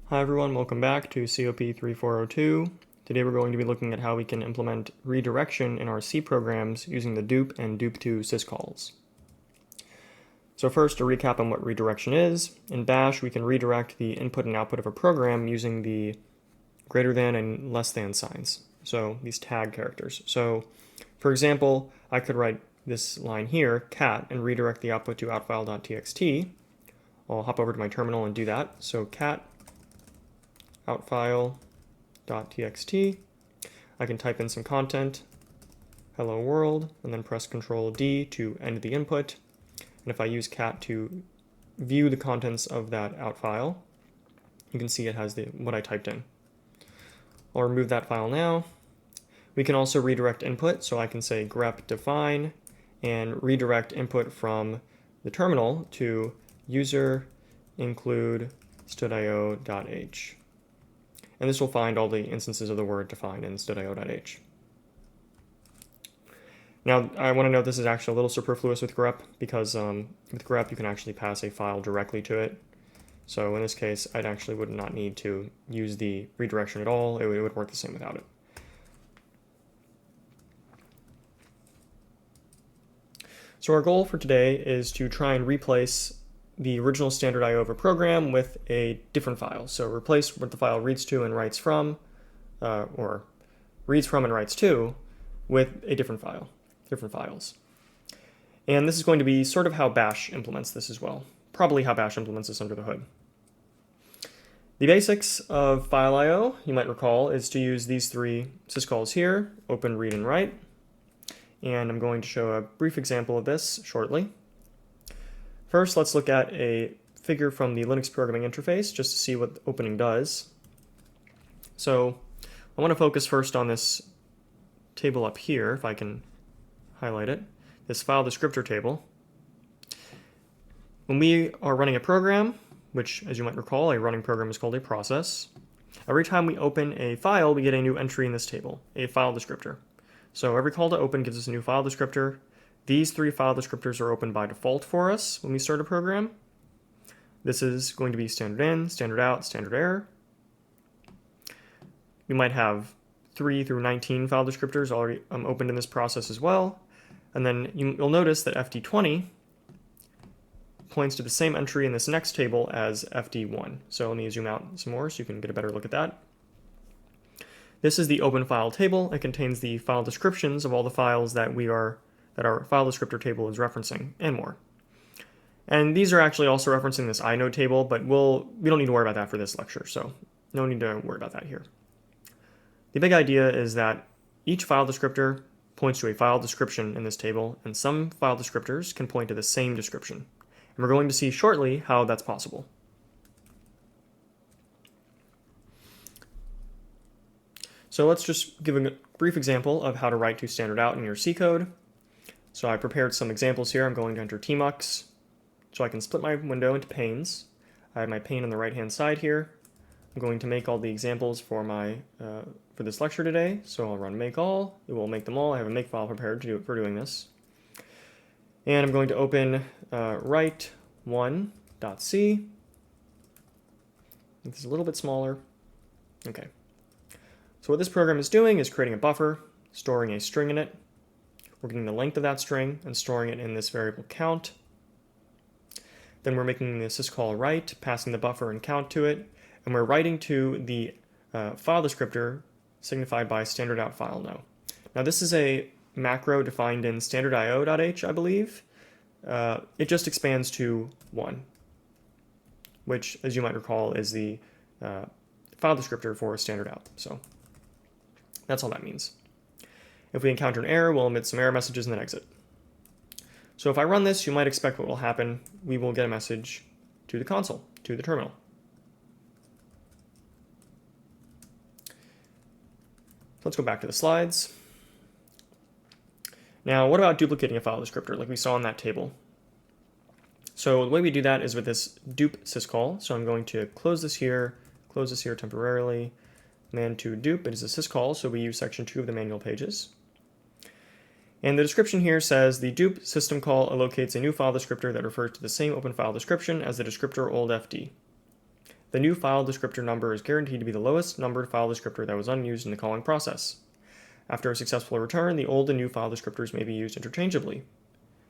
Hi everyone, welcome back to COP-3402. Today we're going to be looking at how we can implement redirection in our C programs using the dup and dup2 syscalls. So first, a recap on what redirection is. In Bash, we can redirect the input and output of a program using the greater than and less than signs, so these tag characters. So for example, I could write this line here, cat, and redirect the output to outfile.txt. I'll hop over to my terminal and do that. So cat outfile.txt. I can type in some content, hello world, and then press Ctrl D to end the input. And if I use cat to view the contents of that outfile, you can see it has what I typed in. I'll remove that file now. We can also redirect input, so I can say grep define and redirect input from the terminal to user include stdio.h. And this will find all the instances of the word defined in stdio.h. Now, I want to note this is actually a little superfluous with grep because with grep you can actually pass a file directly to it. So in this case, I actually would not need to use the redirection at all. It would work the same without it. So our goal for today is to try and replace the original standard I/O of a program with a different file. So replace what the file reads to and writes from, or reads from and writes to, with a different file, different files. And this is going to be sort of how Bash implements this as well. Probably how Bash implements this under the hood. The basics of file I/O, you might recall, is to use these three syscalls here, open, read, and write. And I'm going to show a brief example of this shortly. First, let's look at a figure from the Linux programming interface just to see what opening does. So I want to focus first on this table up here, if I can highlight it, this file descriptor table. When we are running a program, which as you might recall, a running program is called a process, every time we open a file, we get a new entry in this table, a file descriptor. So every call to open gives us a new file descriptor. These three file descriptors are opened by default for us when we start a program. This is going to be standard in, standard out, standard error. We might have 3 through 19 file descriptors already opened in this process as well. And then you'll notice that FD20 points to the same entry in this next table as FD1. So let me zoom out some more so you can get a better look at that. This is the open file table. It contains the file descriptions of all the files that our file descriptor table is referencing, and more. And these are actually also referencing this inode table, but we don't need to worry about that for this lecture, so no need to worry about that here. The big idea is that each file descriptor points to a file description in this table, and some file descriptors can point to the same description. And we're going to see shortly how that's possible. So let's just give a brief example of how to write to standard out in your C code. So I prepared some examples here. I'm going to enter tmux so I can split my window into panes. I have my pane on the right hand side here. I'm going to make all the examples for this lecture today. So I'll run make all. It will make them all. I have a make file prepared for doing this. And I'm going to open write1.c. This is a little bit smaller. Okay. So what this program is doing is creating a buffer, storing a string in it. We're getting the length of that string and storing it in this variable count. Then we're making the syscall write, passing the buffer and count to it, and we're writing to the file descriptor signified by standard out file no. Now this is a macro defined in standardIO.h, I believe. It just expands to 1, which, as you might recall, is the file descriptor for standard out. So that's all that means. If we encounter an error, we'll emit some error messages and then exit. So if I run this, you might expect what will happen. We will get a message to the console, to the terminal. Let's go back to the slides. Now, what about duplicating a file descriptor like we saw in that table? So the way we do that is with this dup syscall. So I'm going to close this here temporarily. Man to dup, it is a syscall, so we use section 2 of the manual pages. And the description here says the dup system call allocates a new file descriptor that refers to the same open file description as the descriptor old FD. the new file descriptor number is guaranteed to be the lowest numbered file descriptor that was unused in the calling process. After a successful return, the old and new file descriptors may be used interchangeably.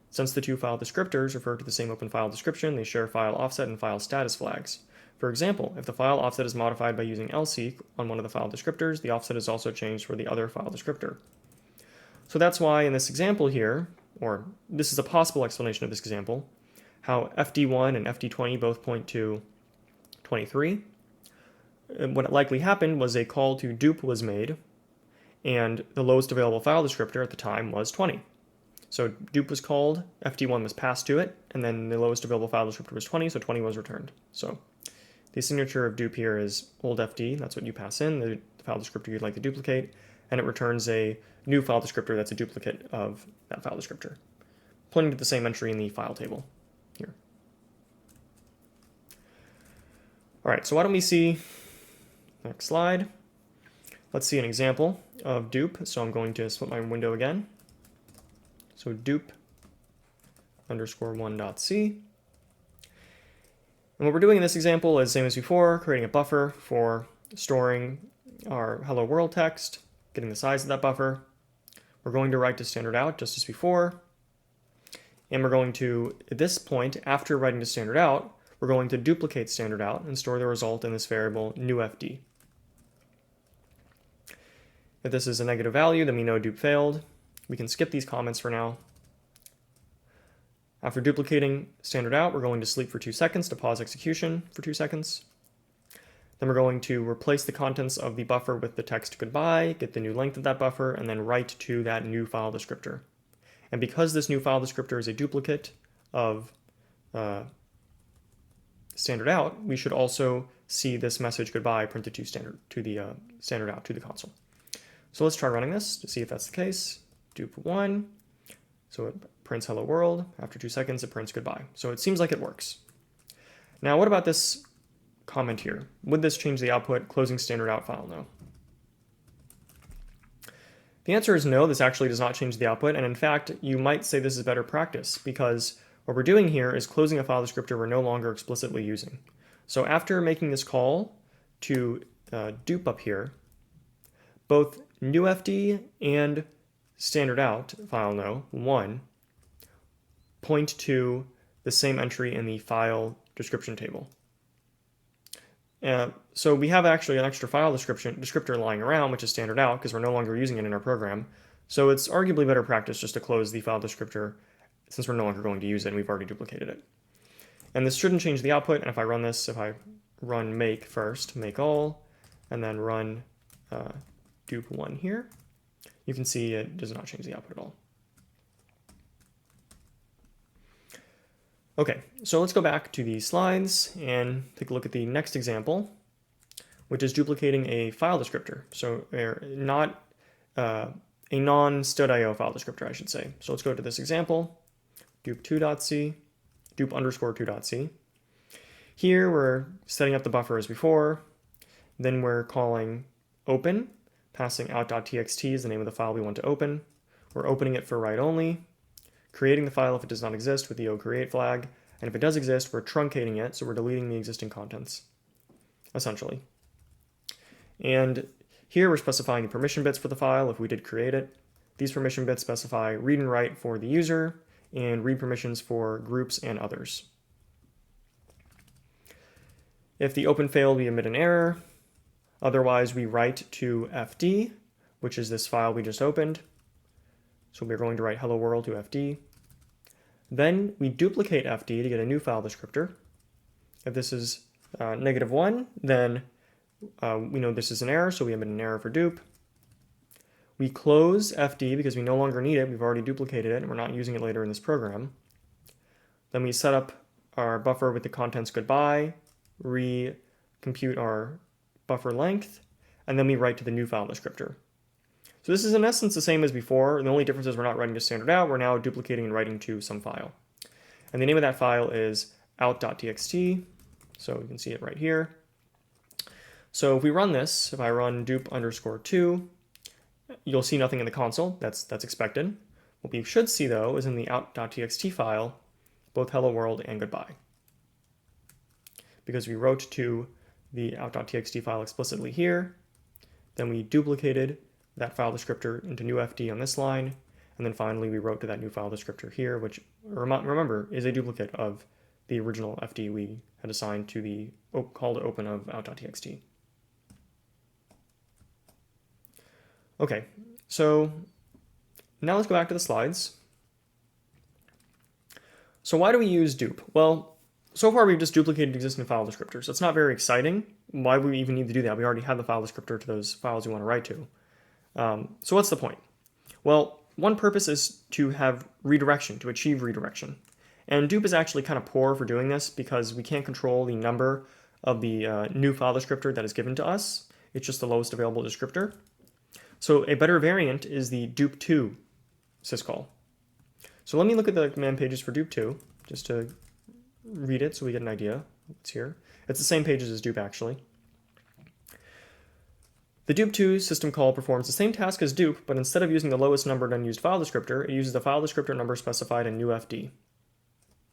Since the two file descriptors refer to the same open file description, they share file offset and file status flags. For example, if the file offset is modified by using lseek on one of the file descriptors, the offset is also changed for the other file descriptor. So that's why in this example here, or this is a possible explanation of this example, how FD1 and FD20 both point to 23. And what likely happened was a call to dupe was made, and the lowest available file descriptor at the time was 20. So dupe was called, FD1 was passed to it, and then the lowest available file descriptor was 20, so 20 was returned. So the signature of dupe here is old FD, that's what you pass in, the file descriptor you'd like to duplicate, and it returns a new file descriptor that's a duplicate of that file descriptor, pointing to the same entry in the file table here. All right, so why don't we see, next slide, let's see an example of dupe. So I'm going to split my window again. So dupe underscore 1.c. And what we're doing in this example is same as before, creating a buffer for storing our hello world text, getting the size of that buffer. We're going to write to standard out just as before. And we're going to, at this point, after writing to standard out, we're going to duplicate standard out and store the result in this variable newFD. If this is a negative value, then we know dupe failed. We can skip these comments for now. After duplicating standard out, we're going to sleep for 2 seconds to pause execution for 2 seconds. Then we're going to replace the contents of the buffer with the text goodbye, get the new length of that buffer, and then write to that new file descriptor. And because this new file descriptor is a duplicate of standard out, we should also see this message goodbye printed to standard out to the console. So let's try running this to see if that's the case. Dupe1, so it prints hello world. After 2 seconds, it prints goodbye. So it seems like it works. Now, what about this comment here? Would this change the output closing standard out file? No. The answer is no, this actually does not change the output. And in fact, you might say this is better practice because what we're doing here is closing a file descriptor we're no longer explicitly using. So after making this call to dupe up here, both newFD and standard out file no 1 point to the same entry in the file description table. So we have actually an extra file descriptor lying around, which is standard out because we're no longer using it in our program. So it's arguably better practice just to close the file descriptor since we're no longer going to use it and we've already duplicated it. And this shouldn't change the output. And if I run this, if I run make first, make all, and then run dupe1 here, you can see it does not change the output at all. Okay, so let's go back to the slides and take a look at the next example, which is duplicating a file descriptor. So not a non-std.io file descriptor, I should say. So let's go to this example, dupe2.c, dupe underscore 2.c. Here we're setting up the buffer as before. Then we're calling open, passing out.txt is the name of the file we want to open. We're opening it for write only, creating the file if it does not exist with the oCreate flag, and if it does exist, we're truncating it, so we're deleting the existing contents, essentially. And here we're specifying the permission bits for the file if we did create it. These permission bits specify read and write for the user, and read permissions for groups and others. If the open failed, we emit an error. Otherwise, we write to FD, which is this file we just opened. So we're going to write hello world to FD. Then we duplicate FD to get a new file descriptor. If this is -1, then we know this is an error, so we emit an error for dupe. We close FD because we no longer need it. We've already duplicated it, and we're not using it later in this program. Then we set up our buffer with the contents goodbye, recompute our buffer length, and then we write to the new file descriptor. So this is in essence the same as before. The only difference is we're not writing to standard out. We're now duplicating and writing to some file. And the name of that file is out.txt. So you can see it right here. So if we run this, if I run dupe underscore 2, you'll see nothing in the console. That's expected. What we should see, though, is in the out.txt file, both hello world and goodbye. Because we wrote to the out.txt file explicitly here. Then we duplicated that file descriptor into new FD on this line. And then finally, we wrote to that new file descriptor here, which, remember, is a duplicate of the original FD we had assigned to the call to open of out.txt. Okay, so now let's go back to the slides. So why do we use dupe? Well, so far we've just duplicated existing file descriptors. That's not very exciting. Why would we even need to do that? We already have the file descriptor to those files we want to write to. So what's the point? Well, one purpose is to have redirection, to achieve redirection. And dupe is actually kind of poor for doing this because we can't control the number of the new file descriptor that is given to us. It's just the lowest available descriptor. So a better variant is the dupe2 syscall. So let me look at the command pages for dupe2 just to read it so we get an idea what's here. It's the same pages as dupe actually. The dupe2 system call performs the same task as dupe, but instead of using the lowest numbered unused file descriptor, it uses the file descriptor number specified in new FD.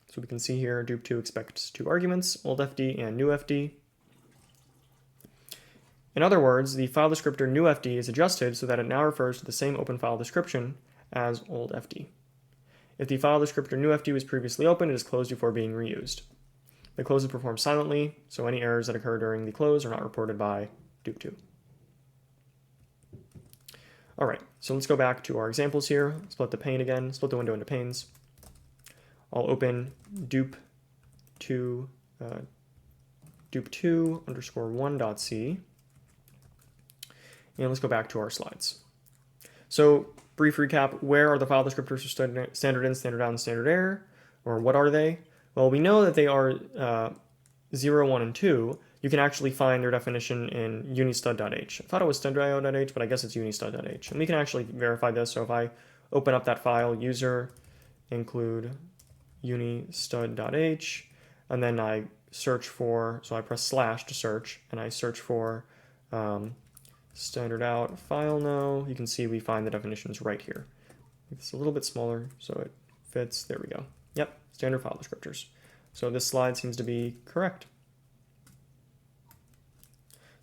So we can see here dupe2 expects two arguments, old FD and new FD. In other words, the file descriptor new FD is adjusted so that it now refers to the same open file description as old FD. If the file descriptor new FD was previously open, it is closed before being reused. The close is performed silently, so any errors that occur during the close are not reported by dupe2. All right, so let's go back to our examples here. Split the pane again, split the window into panes. I'll open dupe2 _1.c. And let's go back to our slides. So brief recap, where are the file descriptors for standard in, standard out, and standard error? Or what are they? Well, we know that they are 0, 1, and 2. You can actually find their definition in unistud.h. I thought it was stdio.h, but I guess it's unistud.h. And we can actually verify this. So if I open up that file, user include unistud.h, and then I search for, so I press / to search, and I search for standard out file no, you can see we find the definitions right here. It's a little bit smaller so it fits. There we go. Yep, standard file descriptors. So this slide seems to be correct.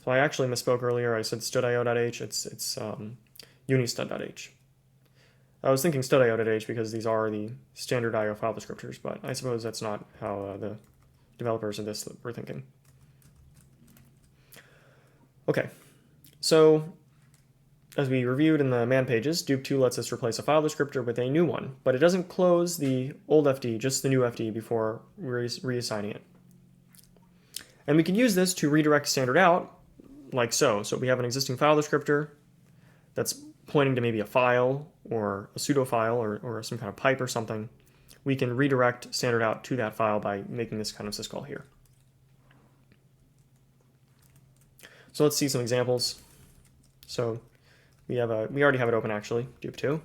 So I actually misspoke earlier. I said studio.h. It's unistud.h. I was thinking studio.h because these are the standard IO file descriptors, but I suppose that's not how the developers of this were thinking. Okay, so as we reviewed in the man pages, dupe2 lets us replace a file descriptor with a new one, but it doesn't close the old FD, just the new FD before reassigning it. And we can use this to redirect standard out like so. So we have an existing file descriptor that's pointing to maybe a file or a pseudo file or some kind of pipe or something. We can redirect standard out to that file by making this kind of syscall here. So let's see some examples. So we already have it open actually, dupe2.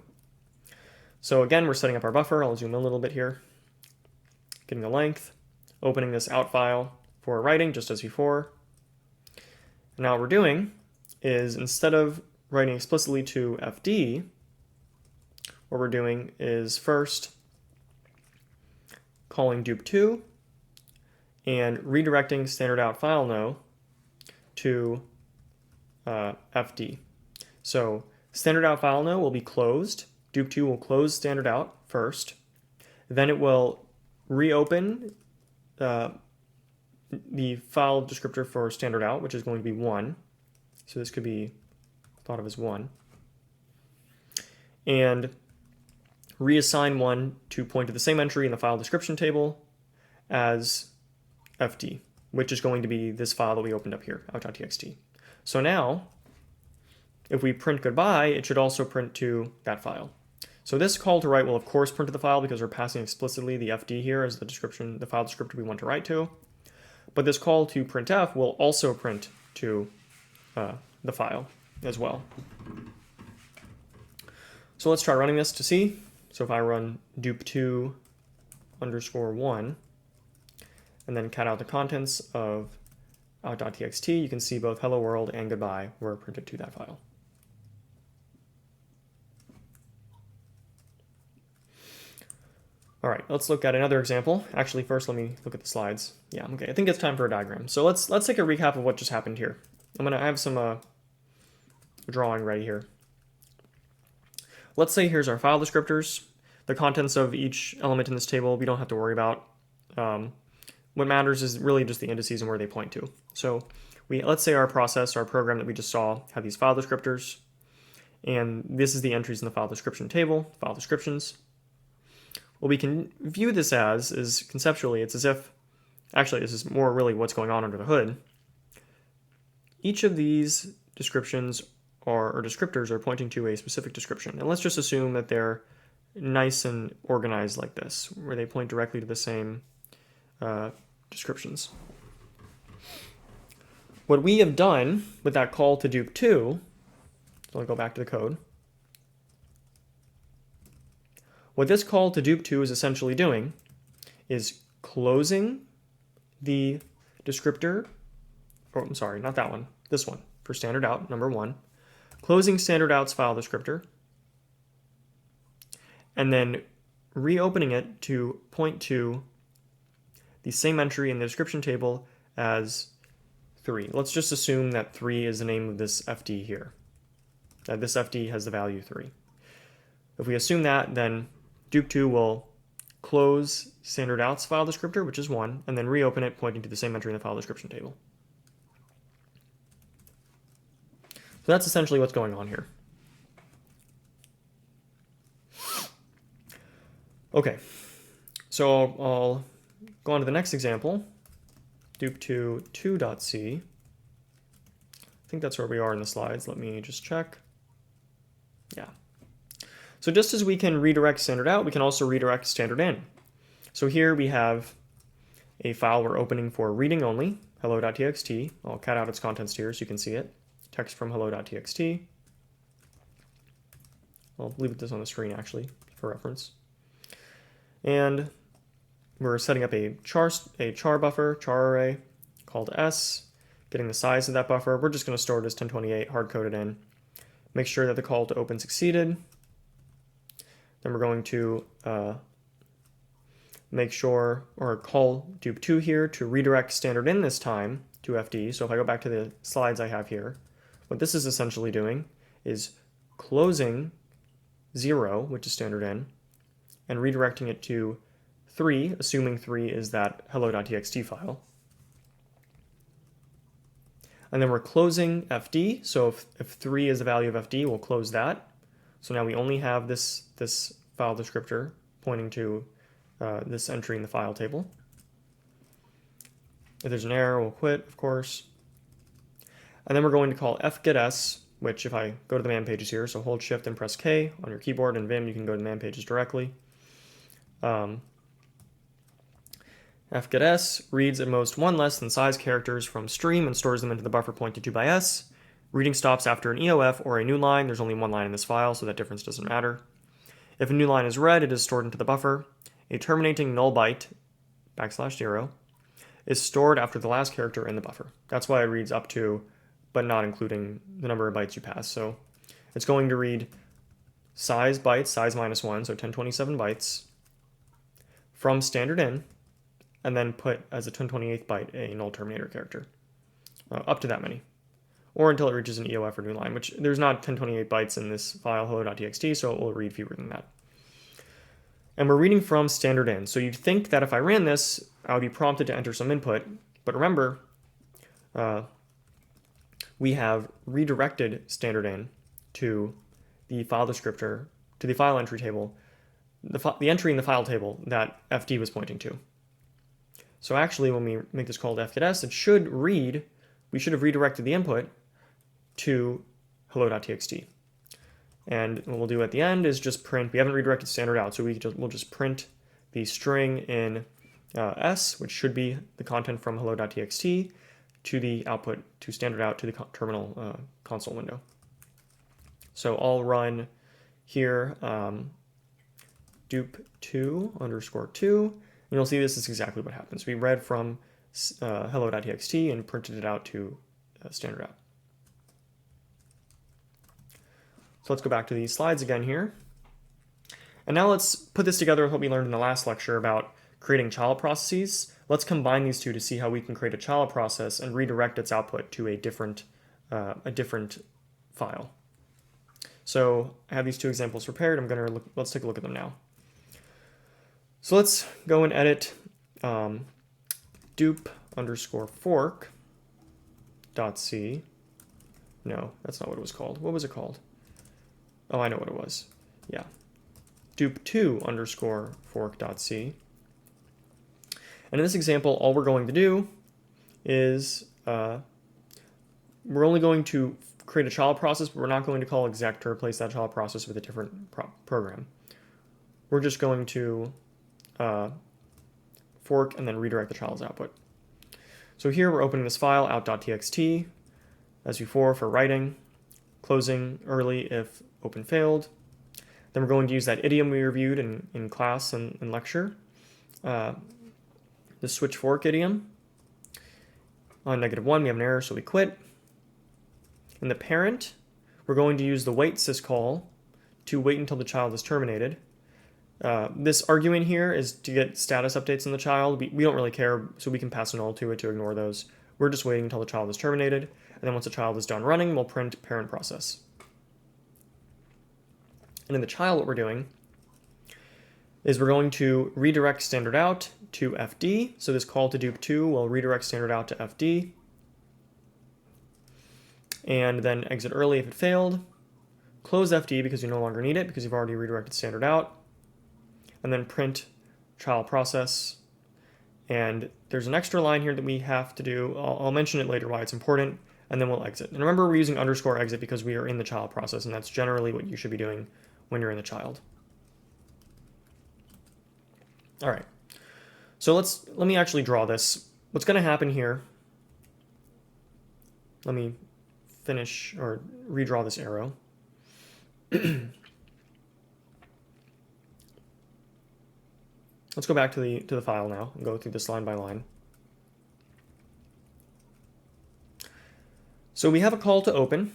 So again, we're setting up our buffer. I'll zoom in a little bit here. Getting the length, opening this out file for writing just as before. And now what we're doing is instead of writing explicitly to FD, what we're doing is first calling dupe2 and redirecting standard out file no to FD. So standard out file no will be closed. Dupe2 will close standard out first. Then it will reopen the file descriptor for standard out, which is going to be 1. So this could be thought of as 1. And reassign 1 to point to the same entry in the file description table as FD, which is going to be this file that we opened up here, out.txt. So now, if we print goodbye, it should also print to that file. So this call to write will of course print to the file because we're passing explicitly the FD here as the description, the file descriptor we want to write to. But this call to printf will also print to the file as well. So let's try running this to see. So if I run dupe2 _1 and then cat out the contents of out.txt, you can see both hello world and goodbye were printed to that file. All right, let's look at another example. Actually, first let me look at the slides. Yeah, okay, I think it's time for a diagram. So let's take a recap of what just happened here. I have some drawing ready here. Let's say here's our file descriptors. The contents of each element in this table we don't have to worry about. What matters is really just the indices and where they point to. So let's say our process, our program that we just saw, had these file descriptors, and this is the entries in the file description table, file descriptions. What we can view this as is conceptually, it's as if, actually this is more really what's going on under the hood. Each of these descriptions or descriptors are pointing to a specific description. And let's just assume that they're nice and organized like this, where they point directly to the same descriptions. What we have done with that call to dupe2, so I'll go back to the code. What this call to dupe2 is essentially doing is closing the descriptor, or I'm sorry, not that one, this one, for standard out, number 1, closing standard out's file descriptor, and then reopening it to point to the same entry in the description table as 3. Let's just assume that 3 is the name of this FD here, that this FD has the value 3. If we assume that, then dupe2 will close standard out's file descriptor, which is 1, and then reopen it pointing to the same entry in the file description table. So that's essentially what's going on here. Okay, so I'll go on to the next example, dupe2 2.c. I think that's where we are in the slides. Let me just check. Yeah. So just as we can redirect standard out, we can also redirect standard in. So here we have a file we're opening for reading only, hello.txt. I'll cut out its contents here so you can see it. Text from hello.txt. I'll leave this on the screen actually for reference. And we're setting up a char buffer, char array called s, getting the size of that buffer. We're just going to store it as 1028 hard-coded in. Make sure that the call to open succeeded. Then we're going to make sure, or call dupe2 here to redirect standard in this time to FD. So if I go back to the slides I have here, what this is essentially doing is closing 0, which is standard in, and redirecting it to 3, assuming 3 is that hello.txt file. And then we're closing FD, so if 3 is the value of FD, we'll close that. So now we only have this file descriptor pointing to this entry in the file table. If there's an error, we'll quit, of course. And then we're going to call fgetS, which if I go to the man pages here, so hold Shift and press K on your keyboard, and Vim, you can go to the man pages directly. FgetS reads at most 1 less than size characters from stream and stores them into the buffer pointed to by S. Reading stops after an EOF or a new line. There's only 1 line in this file, so that difference doesn't matter. If a new line is read, it is stored into the buffer. A terminating null byte, \0, is stored after the last character in the buffer. That's why it reads up to, but not including the number of bytes you pass. So it's going to read size bytes, size -1, so 1027 bytes, from standard in, and then put as a 1028th byte a null terminator character, up to that many, or until it reaches an EOF or new line, which there's not 1028 bytes in this file hello.txt, so it will read fewer than that. And we're reading from standard in, so you'd think that if I ran this, I would be prompted to enter some input, but remember, we have redirected standard in to the file descriptor, to the file entry table, the entry in the file table that FD was pointing to. So actually, when we make this call to fgetS, it should read, we should have redirected the input to hello.txt. And what we'll do at the end is just print, we haven't redirected standard out, so we'll just print the string in S, which should be the content from hello.txt, to the output, to standard out to the terminal console window. So I'll run here dupe2_2, and you'll see this is exactly what happens. We read from hello.txt and printed it out to standard out. So let's go back to these slides again here. And now let's put this together with what we learned in the last lecture about creating child processes. Let's combine these two to see how we can create a child process and redirect its output to a different file. So I have these two examples prepared. Let's take a look at them now. So let's go and edit dup_fork.c. No, that's not what it was called. What was it called? Oh, I know what it was. Yeah. dup2_fork.c. And in this example, all we're going to do is we're only going to create a child process, but we're not going to call exec to replace that child process with a different program. We're just going to fork and then redirect the child's output. So here we're opening this file, out.txt, as before for writing, closing early if open failed. Then we're going to use that idiom we reviewed in class and in lecture, the switch fork idiom. On -1, we have an error, so we quit. In the parent, we're going to use the wait syscall to wait until the child is terminated. This argument here is to get status updates on the child. We don't really care, so we can pass a null to it to ignore those. We're just waiting until the child is terminated, and then once the child is done running, we'll print parent process. And in the child, what we're doing is we're going to redirect standard out to fd. So this call to dup2 will redirect standard out to fd. And then exit early if it failed. Close fd because you no longer need it because you've already redirected standard out. And then print child process. And there's an extra line here that we have to do. I'll mention it later why it's important. And then we'll exit. And remember, we're using _exit because we are in the child process, and that's generally what you should be doing when you're in the child. All right. So let me actually draw this. What's going to happen here? Let me finish or redraw this arrow. Let's go back to the file now and go through this line by line. So we have a call to open.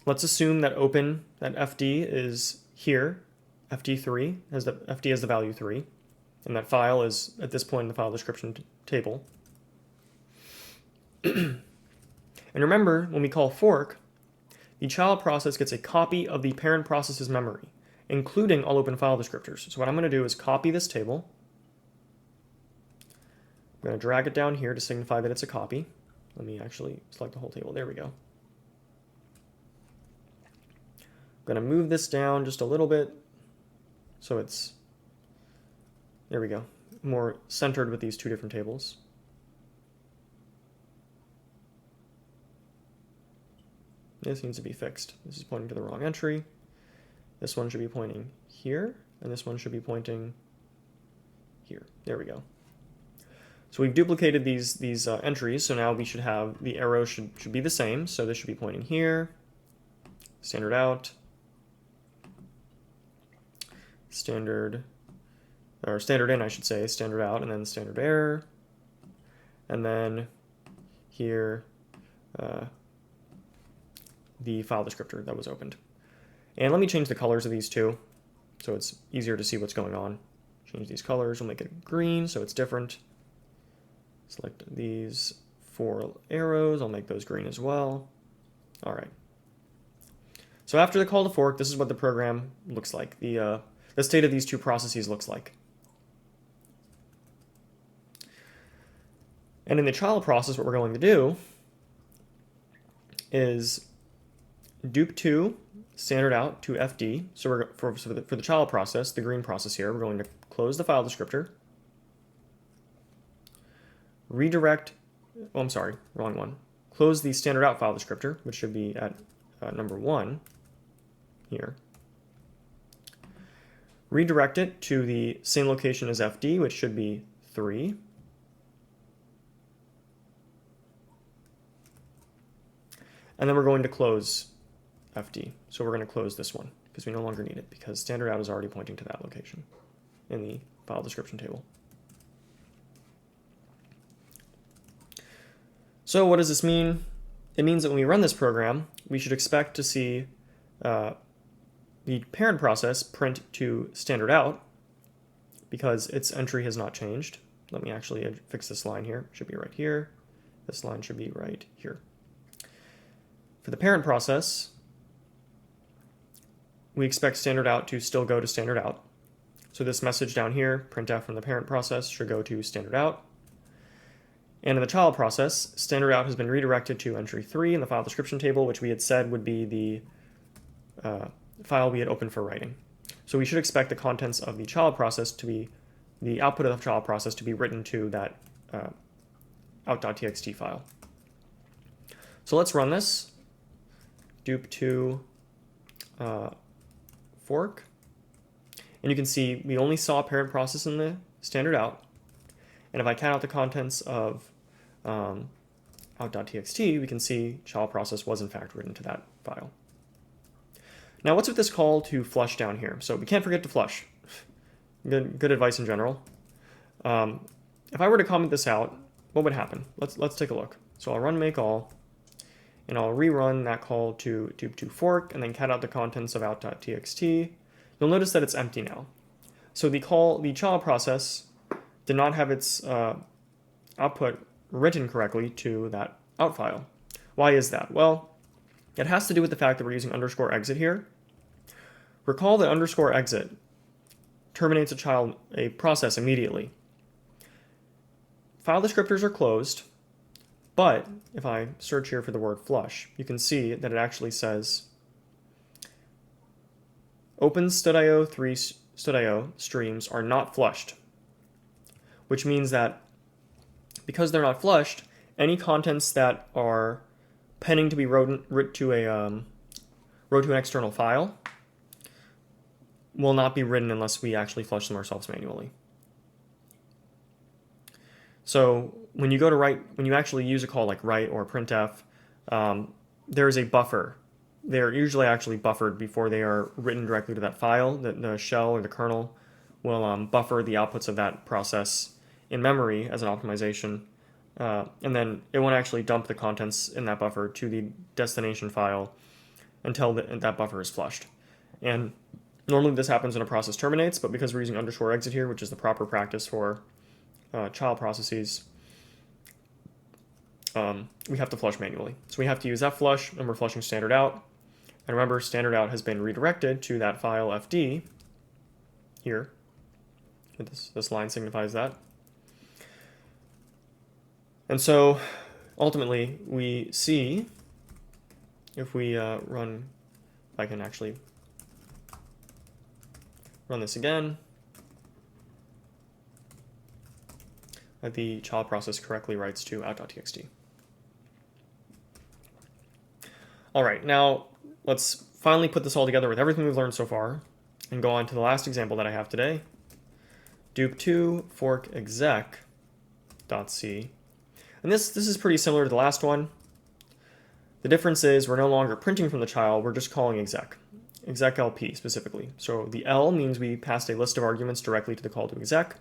Let's assume that fd is here. fd3 has fd has the value 3, and that file is at this point in the file description table. And remember, when we call fork, the child process gets a copy of the parent process's memory, including all open file descriptors. So what I'm going to do is copy this table. I'm going to drag it down here to signify that it's a copy. Let me actually select the whole table. There we go. I'm going to move this down just a little bit so it's, there we go, more centered with these two different tables. This needs to be fixed. This is pointing to the wrong entry. This one should be pointing here, and this one should be pointing here. There we go. So we've duplicated these entries, so now we should have, the arrow should be the same. So this should be pointing here, standard out, standard in, I should say, standard out, and then standard error, and then here, the file descriptor that was opened. And let me change the colors of these two so it's easier to see what's going on. Change these colors, we'll make it green so it's different. Select these 4 arrows, I'll make those green as well. All right. So after the call to fork, this is what the program looks like. The state of these two processes looks like. And in the child process, what we're going to do is dup2 standard out to fd. So we're for the child process, the green process here, we're going to close the file descriptor, redirect, oh, I'm sorry, wrong one. Close the standard out file descriptor, which should be at number 1 here. Redirect it to the same location as fd, which should be 3. And then we're going to close fd. So we're going to close this one because we no longer need it because standard out is already pointing to that location in the file description table. So what does this mean? It means that when we run this program, we should expect to see the the parent process print to standard out because its entry has not changed. Let me actually fix this line here. It should be right here. This line should be right here. For the parent process, we expect standard out to still go to standard out. So this message down here, printf from the parent process, should go to standard out. And in the child process, standard out has been redirected to entry 3 in the file description table, which we had said would be the file we had opened for writing. So we should expect the contents of the child process to be, the output of the child process to be written to that out.txt file. So let's run this. Dupe2 fork. And you can see we only saw parent process in the standard out. And if I count out the contents of out.txt, we can see child process was in fact written to that file. Now what's with this call to flush down here? So we can't forget to flush. Good advice in general. If I were to comment this out, what would happen? Let's take a look. So I'll run make all, and I'll rerun that call to dupe2 fork, and then count out the contents of out.txt. You'll notice that it's empty now. So the child process did not have its output written correctly to that out file. Why is that? Well, it has to do with the fact that we're using underscore exit here. Recall that underscore exit terminates a process immediately. File descriptors are closed, but if I search here for the word flush, you can see that it actually says open stdio 3 stdio streams are not flushed, which means that because they're not flushed, any contents that are pending to be wrote to an external file will not be written unless we actually flush them ourselves manually. So when you go to write, when you actually use a call like write or printf, there is a buffer. They're usually actually buffered before they are written directly to that file. The shell or the kernel will buffer the outputs of that process in memory as an optimization, and then it won't actually dump the contents in that buffer to the destination file until that buffer is flushed. And normally this happens when a process terminates, but because we're using underscore exit here, which is the proper practice for child processes, we have to flush manually. So we have to use fflush, and we're flushing standard out. And remember, standard out has been redirected to that file fd here. This line signifies that. And so ultimately we see, if we run, if I can actually run this again, that the child process correctly writes to out.txt. All right, now let's finally put this all together with everything we've learned so far and go on to the last example that I have today. Dupe2 fork exec.c. And this is pretty similar to the last one. The difference is we're no longer printing from the child, we're just calling exec LP specifically. So the L means we passed a list of arguments directly to the call to exec.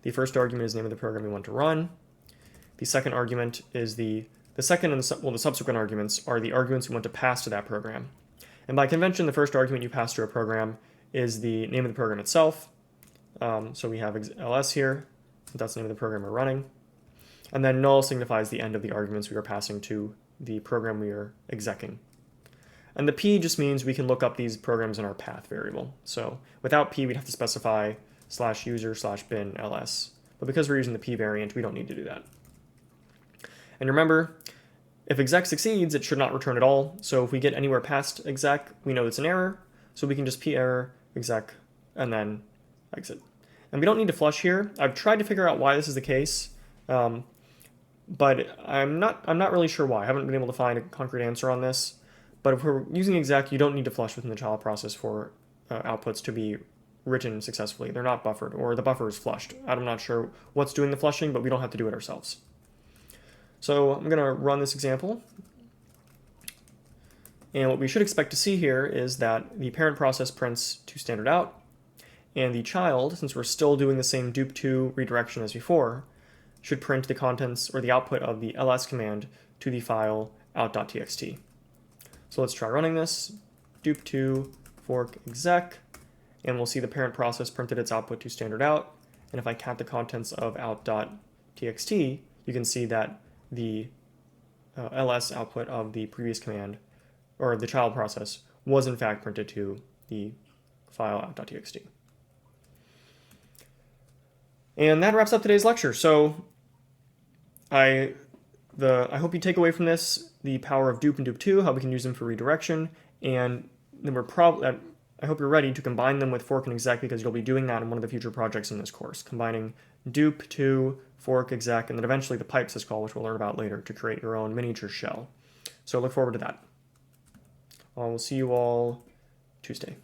The first argument is the name of the program we want to run. The second argument is the subsequent arguments are the arguments we want to pass to that program. And by convention, the first argument you pass to a program is the name of the program itself. So we have ls here, so that's the name of the program we're running. And then null signifies the end of the arguments we are passing to the program we are execing. And the p just means we can look up these programs in our path variable. So without p, we'd have to specify /user/bin ls. But because we're using the p variant, we don't need to do that. And remember, if exec succeeds, it should not return at all. So if we get anywhere past exec, we know it's an error. So we can just p error exec and then exit. And we don't need to flush here. I've tried to figure out why this is the case, but I'm not really sure why. I haven't been able to find a concrete answer on this. But if we're using exec, you don't need to flush within the child process for outputs to be written successfully. They're not buffered, or the buffer is flushed. I'm not sure what's doing the flushing, but we don't have to do it ourselves. So I'm going to run this example. And what we should expect to see here is that the parent process prints to standard out, and the child, since we're still doing the same dupe2 redirection as before, should print the contents or the output of the ls command to the file out.txt. So let's try running this. Dupe2 fork exec, and we'll see the parent process printed its output to standard out. And if I count the contents of out.txt, you can see that the ls output of the previous command, or the child process, was in fact printed to the file out.txt. And that wraps up today's lecture. So I hope you take away from this the power of dupe and dupe2, how we can use them for redirection, and then I hope you're ready to combine them with fork and exec, because you'll be doing that in one of the future projects in this course, combining dupe to fork exec, and then eventually the pipe syscall, which we'll learn about later, to create your own miniature shell. So look forward to that. We'll see you all Tuesday.